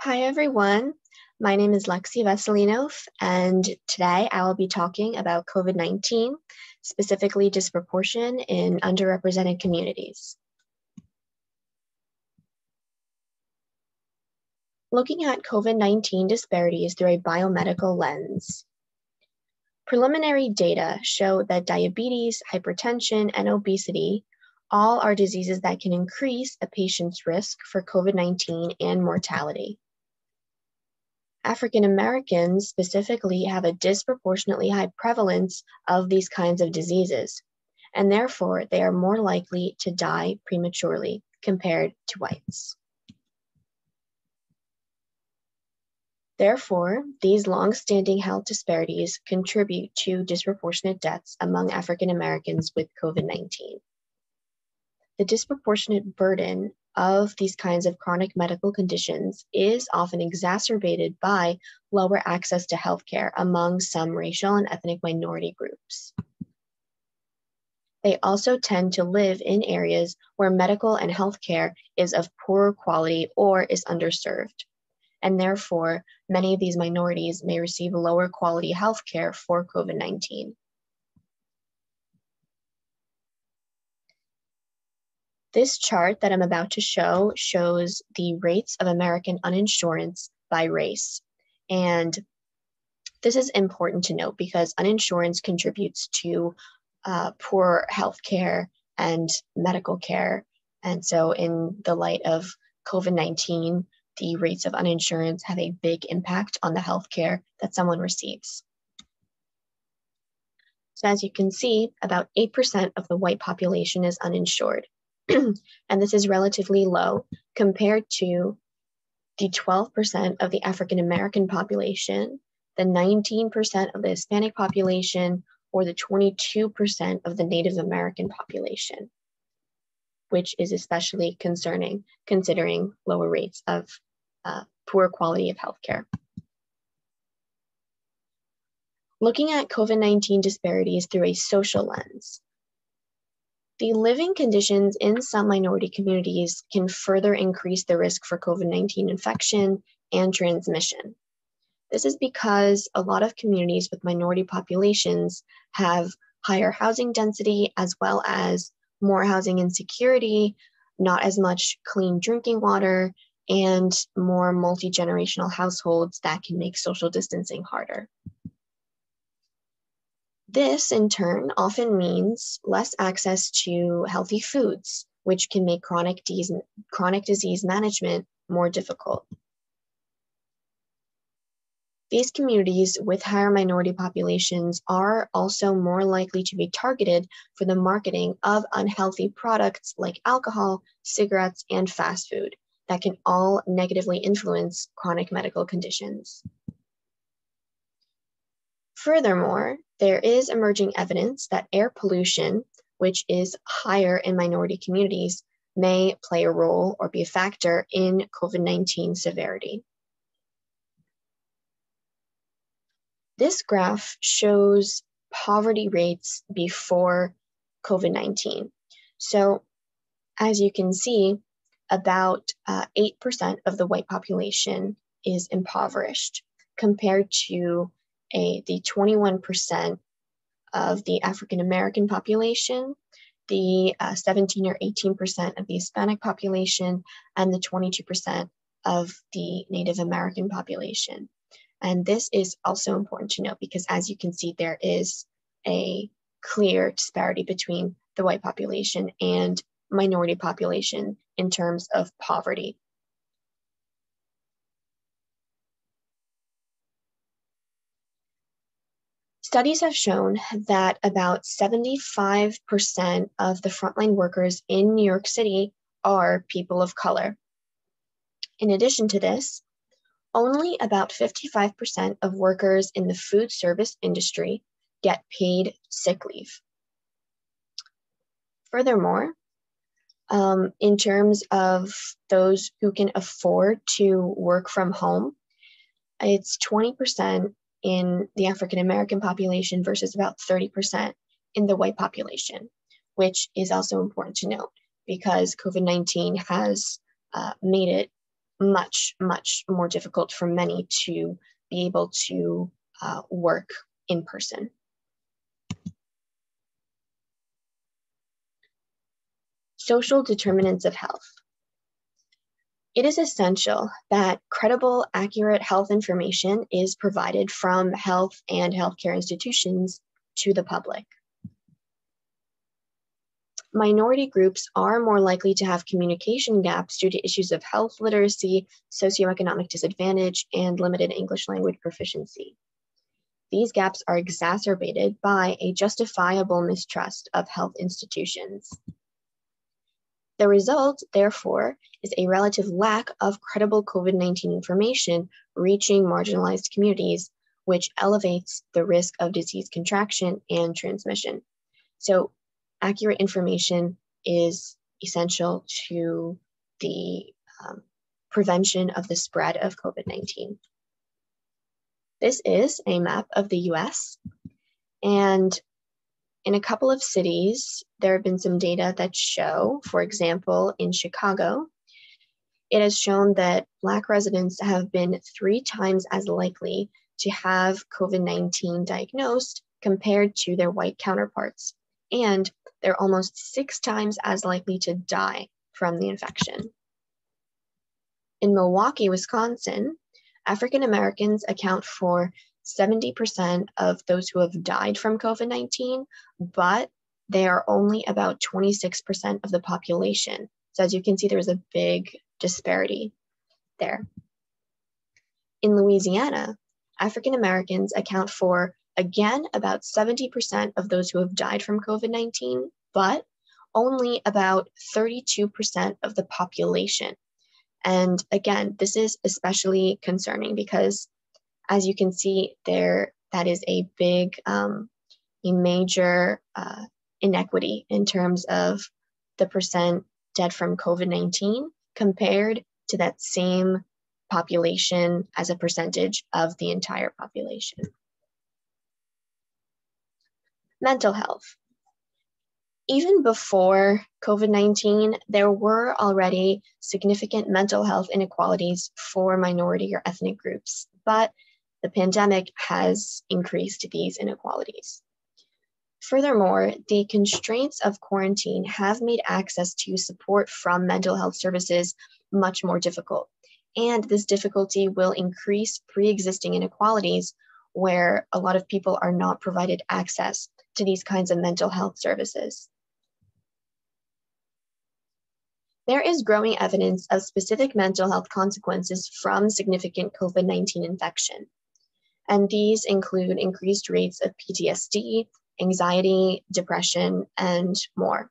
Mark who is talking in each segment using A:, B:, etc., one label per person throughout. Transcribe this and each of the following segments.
A: Hi, everyone. My name is Lexi Veselinov, and today I will be talking about COVID-19, specifically disproportion in underrepresented communities. Looking at COVID-19 disparities through a biomedical lens. Preliminary data show that diabetes, hypertension, and obesity all are diseases that can increase a patient's risk for COVID-19 and mortality. African Americans specifically have a disproportionately high prevalence of these kinds of diseases, and therefore they are more likely to die prematurely compared to whites. Therefore, these long-standing health disparities contribute to disproportionate deaths among African Americans with COVID-19. The disproportionate burden of these kinds of chronic medical conditions is often exacerbated by lower access to healthcare among some racial and ethnic minority groups. They also tend to live in areas where medical and healthcare is of poorer quality or is underserved, and therefore many of these minorities may receive lower quality healthcare for COVID-19. This chart that I'm about to show shows the rates of American uninsurance by race. And this is important to note because uninsurance contributes to poor healthcare and medical care. And so in the light of COVID-19, the rates of uninsurance have a big impact on the healthcare that someone receives. So as you can see, about 8% of the white population is uninsured. And this is relatively low compared to the 12% of the African American population, the 19% of the Hispanic population, or the 22% of the Native American population, which is especially concerning considering lower rates of poor quality of healthcare. Looking at COVID-19 disparities through a social lens. The living conditions in some minority communities can further increase the risk for COVID-19 infection and transmission. This is because a lot of communities with minority populations have higher housing density as well as more housing insecurity, not as much clean drinking water, and more multi-generational households that can make social distancing harder. This, in turn, often means less access to healthy foods, which can make chronic disease management more difficult. These communities with higher minority populations are also more likely to be targeted for the marketing of unhealthy products like alcohol, cigarettes, and fast food that can all negatively influence chronic medical conditions. Furthermore, there is emerging evidence that air pollution, which is higher in minority communities, may play a role or be a factor in COVID-19 severity. This graph shows poverty rates before COVID-19. So as you can see, about 8% of the white population is impoverished compared to the 21% of the African American population, the 17 or 18% of the Hispanic population, and the 22% of the Native American population. And this is also important to note because as you can see, there is a clear disparity between the white population and minority population in terms of poverty. Studies have shown that about 75% of the frontline workers in New York City are people of color. In addition to this, only about 55% of workers in the food service industry get paid sick leave. Furthermore, in terms of those who can afford to work from home, it's 20% in the African American population versus about 30% in the white population, which is also important to note because COVID-19 has made it much, much more difficult for many to be able to work in person. Social determinants of health. It is essential that credible, accurate health information is provided from health and healthcare institutions to the public. Minority groups are more likely to have communication gaps due to issues of health literacy, socioeconomic disadvantage, and limited English language proficiency. These gaps are exacerbated by a justifiable mistrust of health institutions. The result, therefore, is a relative lack of credible COVID-19 information reaching marginalized communities, which elevates the risk of disease contraction and transmission. So, accurate information is essential to the prevention of the spread of COVID-19. This is a map of the US, and in a couple of cities, there have been some data that show, for example, in Chicago, it has shown that Black residents have been 3 times as likely to have COVID-19 diagnosed compared to their white counterparts, and they're almost 6 times as likely to die from the infection. In Milwaukee, Wisconsin, African Americans account for 70% of those who have died from COVID-19, but they are only about 26% of the population. So as you can see, there's a big disparity there. In Louisiana, African Americans account for, again, about 70% of those who have died from COVID-19, but only about 32% of the population. And again, this is especially concerning because, as you can see there, that is a big, a major inequity in terms of the percent dead from COVID-19 compared to that same population as a percentage of the entire population. Mental health. Even before COVID-19, there were already significant mental health inequalities for minority or ethnic groups, but the pandemic has increased these inequalities. Furthermore, the constraints of quarantine have made access to support from mental health services much more difficult. And this difficulty will increase pre-existing inequalities where a lot of people are not provided access to these kinds of mental health services. There is growing evidence of specific mental health consequences from significant COVID-19 infection. And these include increased rates of PTSD, anxiety, depression, and more.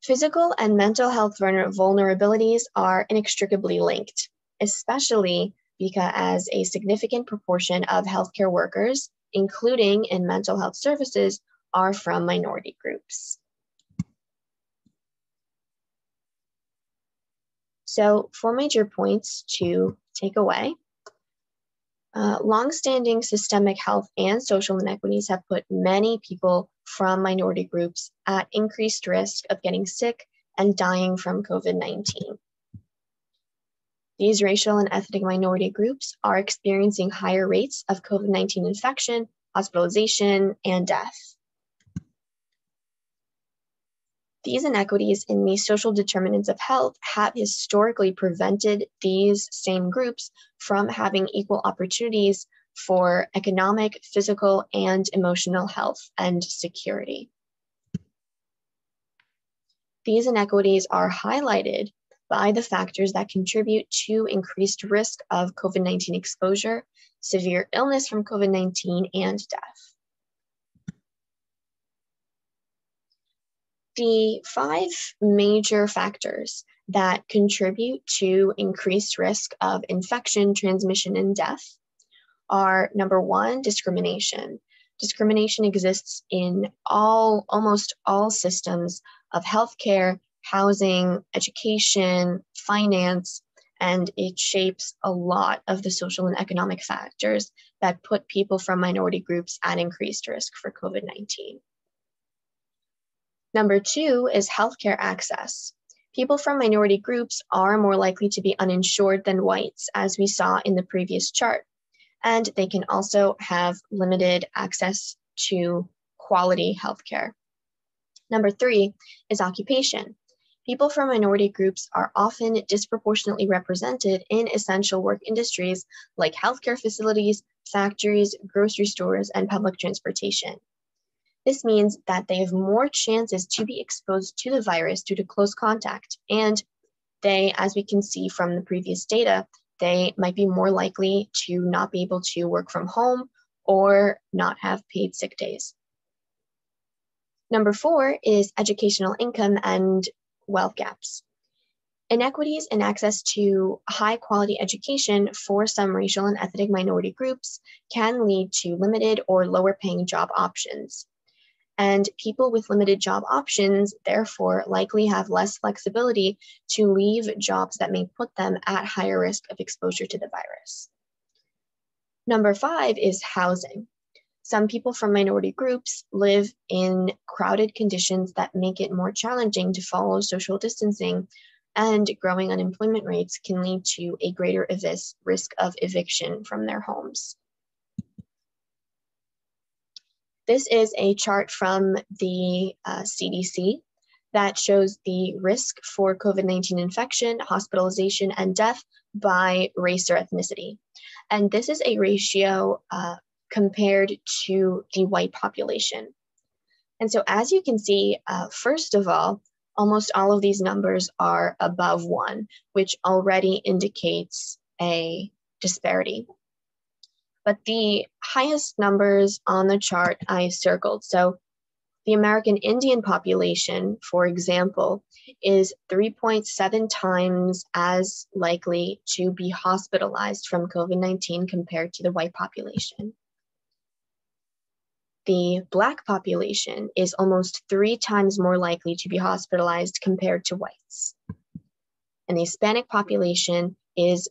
A: Physical and mental health vulnerabilities are inextricably linked, especially because a significant proportion of healthcare workers, including in mental health services, are from minority groups. So 4 major points to take away. Longstanding systemic health and social inequities have put many people from minority groups at increased risk of getting sick and dying from COVID-19. These racial and ethnic minority groups are experiencing higher rates of COVID-19 infection, hospitalization, and death. These inequities in the social determinants of health have historically prevented these same groups from having equal opportunities for economic, physical, and emotional health and security. These inequities are highlighted by the factors that contribute to increased risk of COVID-19 exposure, severe illness from COVID-19, and death. The 5 major factors that contribute to increased risk of infection, transmission, and death are, number 1, discrimination. Discrimination exists in almost all systems of healthcare, housing, education, finance, and it shapes a lot of the social and economic factors that put people from minority groups at increased risk for COVID-19. Number 2 is healthcare access. People from minority groups are more likely to be uninsured than whites, as we saw in the previous chart, and they can also have limited access to quality healthcare. Number 3 is occupation. People from minority groups are often disproportionately represented in essential work industries like healthcare facilities, factories, grocery stores, and public transportation. This means that they have more chances to be exposed to the virus due to close contact, and they, as we can see from the previous data, they might be more likely to not be able to work from home or not have paid sick days. Number 4 is educational income and wealth gaps. Inequities in access to high-quality education for some racial and ethnic minority groups can lead to limited or lower-paying job options. And people with limited job options, therefore, likely have less flexibility to leave jobs that may put them at higher risk of exposure to the virus. Number 5 is housing. Some people from minority groups live in crowded conditions that make it more challenging to follow social distancing, and growing unemployment rates can lead to a greater risk of eviction from their homes. This is a chart from the CDC that shows the risk for COVID-19 infection, hospitalization, and death by race or ethnicity. And this is a ratio compared to the white population. And so as you can see, first of all, almost all of these numbers are above 1, which already indicates a disparity. But the highest numbers on the chart I circled. So the American Indian population, for example, is 3.7 times as likely to be hospitalized from COVID-19 compared to the white population. The Black population is almost 3 times more likely to be hospitalized compared to whites. And the Hispanic population is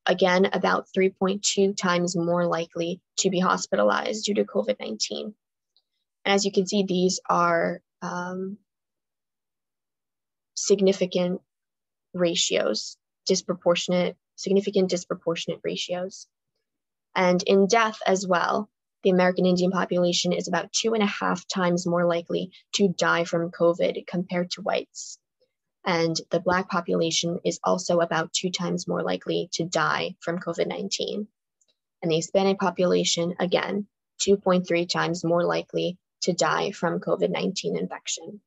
A: again about 3.2 times more likely to be hospitalized due to COVID-19. And as you can see, these are significant ratios, significant disproportionate ratios. And in death as well, the American Indian population is about 2.5 times more likely to die from COVID compared to whites. And the Black population is also about 2 times more likely to die from COVID-19. And the Hispanic population, again, 2.3 times more likely to die from COVID-19 infection.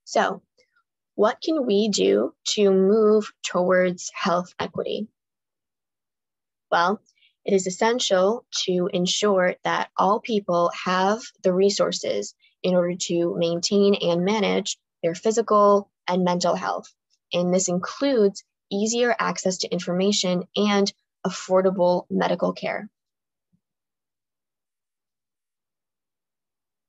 A: So, what can we do to move towards health equity? Well, it is essential to ensure that all people have the resources in order to maintain and manage their physical and mental health. And this includes easier access to information and affordable medical care.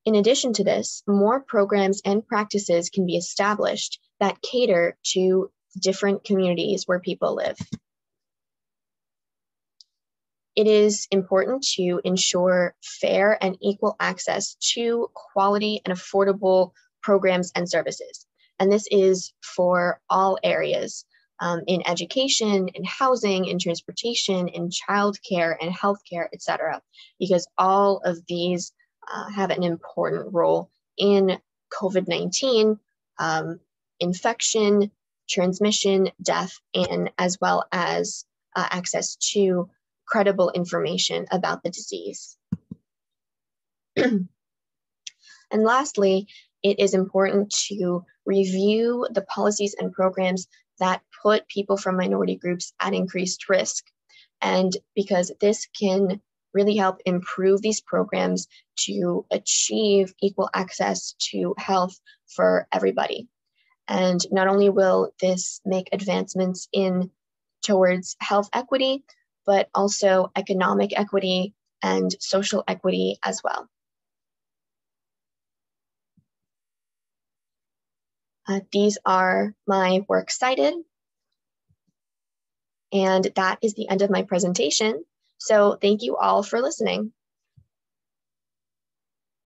A: In addition to this, more programs and practices can be established that cater to different communities where people live. It is important to ensure fair and equal access to quality and affordable programs and services. And this is for all areas, in education, in housing, in transportation, in childcare, and healthcare, etc., because all of these have an important role in COVID-19 infection, transmission, death, and as well as access to credible information about the disease. And lastly, it is important to review the policies and programs that put people from minority groups at increased risk. And because this can really help improve these programs to achieve equal access to health for everybody. And not only will this make advancements towards health equity, but also economic equity and social equity as well. These are my works cited, and that is the end of my presentation. So thank you all for listening.